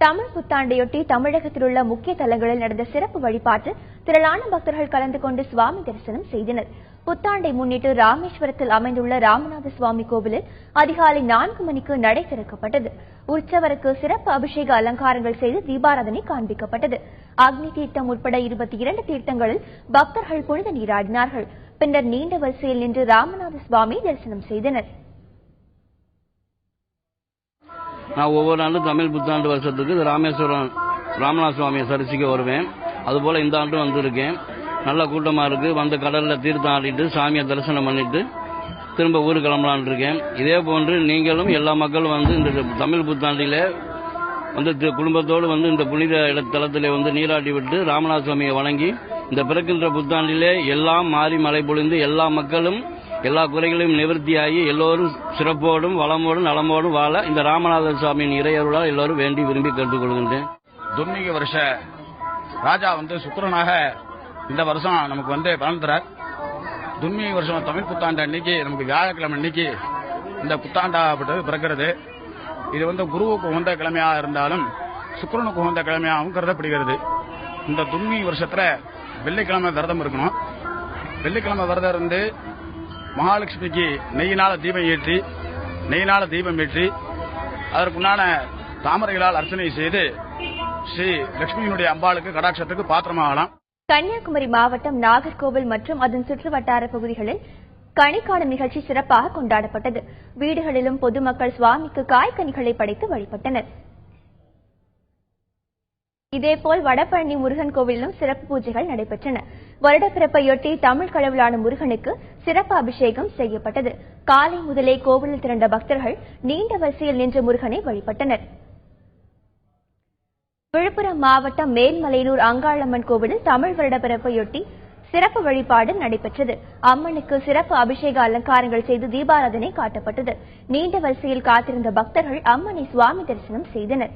தமிழ் புத்தாண்டையொட்டி தமிழகத்தில் உள்ள முக்கிய தலங்களில் நடந்த சிறப்பு வழிபாட்டில் திரளான பக்தர்கள் கலந்து கொண்டு சுவாமி தரிசனம் செய்தனர். புத்தாண்டை முன்னிட்டு ராமேஸ்வரத்தில் அமைந்துள்ள ராமநாத சுவாமி கோவிலில் அதிகாலை 4 மணிக்கு நடை திறக்கப்பட்டது. உற்சவருக்கு சிறப்பு அபிஷேக அலங்காரங்கள் செய்து தீபாராதனை காண்பிக்கப்பட்டது. அக்னி தீர்த்தம் உட்பட 22 தீர்த்தங்களில் பக்தர்கள் புனித நீராடினார்கள். பின்னர் நீண்ட வரிசையில் நின்று ராமநாத சுவாமி தரிசனம் செய்தனர். நான் ஒவ்வொரு ஆண்டும் தமிழ் புத்தாண்டு வருஷத்துக்கு ராமேஸ்வரம் ராமநாத சுவாமியை தரிசிக்க வருவேன். அதுபோல இந்த ஆண்டும் வந்திருக்கேன். நல்ல கூட்டமா இருக்கு. வந்து கடல்ல தீர்த்தம் ஆடிட்டு சாமியை தரிசனம் பண்ணிட்டு திரும்ப ஊருக்கு கிளம்பலான் இருக்கேன். இதே போன்று நீங்களும் எல்லா மக்களும் வந்து இந்த தமிழ் புத்தாண்டிலே வந்து குடும்பத்தோடு வந்து இந்த புனித தலத்திலே வந்து நீராட்டி விட்டு ராமநாத சுவாமியை வணங்கி இந்த பிறக்கின்ற புத்தாண்டிலே எல்லாம் மாறி மழை பொழிந்து எல்லா மக்களும் எல்லா குறைகளையும் நிவர்த்தியாகி எல்லோரும் சிறப்போடும் வளமோடும் நலமோடும் வாழ இந்த ராமநாத சுவாமியின் இறையருளால் எல்லோரும் வேண்டி விரும்பி கேட்டுக்கொள்கின்றேன். துன்மிக வருஷ ராஜா வந்து சுக்கிரனாக இந்த வருஷம் நமக்கு வந்து பலன் தரார். துன்மிக வருஷம் தமிழ் புத்தாண்டு அன்னைக்கு நமக்கு வியாழக்கிழமை அன்னைக்கு இந்த புத்தாண்டாப்பட்டது பிறக்கிறது. இது வந்து குருவுக்கு உகந்த கிழமையாக இருந்தாலும் சுக்கிரனுக்கு உகந்த கிழமையாகவும் கருதப்படுகிறது. இந்த துன்மிக வருஷத்துல வெள்ளிக்கிழமை விரதம் இருக்கணும். வெள்ளிக்கிழமை விரதம் இருந்து மகாலட்சுமிக்கு நெய்யினால தீபம் ஏற்றி அதற்குண்டான தாமரைகளால் அர்ச்சனை செய்து ஸ்ரீ லட்சுமியினுடைய அம்பாளுக்கு கடாட்சத்துக்கு பாத்திரமாகலாம். கன்னியாகுமரி மாவட்டம் நாகர்கோவில் மற்றும் அதன் சுற்றுவட்டார பகுதிகளில் கணிக்காணும் நிகழ்ச்சி சிறப்பாக கொண்டாடப்பட்டது. வீடுகளிலும் பொதுமக்கள் சுவாமிக்கு காய்கனிகளை படைத்து வழிபட்டனர். இதேபோல் வடபழனி முருகன் கோவிலிலும் சிறப்பு பூஜைகள் நடைபெற்றன. வருடப்பிறப்பையொட்டி தமிழ் கடவுளான முருகனுக்கு சிறப்பு அபிஷேகம் செய்யப்பட்டது. காலை முதலே கோவிலில் திரண்ட பக்தர்கள் நீண்ட வரிசையில் நின்று முருகனை வழிபட்டனர். விழுப்புரம் மாவட்டம் மேல்மலையனூர் அங்காளம்மன் கோவிலில் தமிழ் வருடப்பிறப்பையொட்டி சிறப்பு வழிபாடு நடைபெற்றது. அம்மனுக்கு சிறப்பு அபிஷேக அலங்காரங்கள் செய்து தீபாராதனை காட்டப்பட்டது. நீண்ட வரிசையில் காத்திருந்த பக்தர்கள் அம்மனை சுவாமி தரிசனம் செய்தனர்.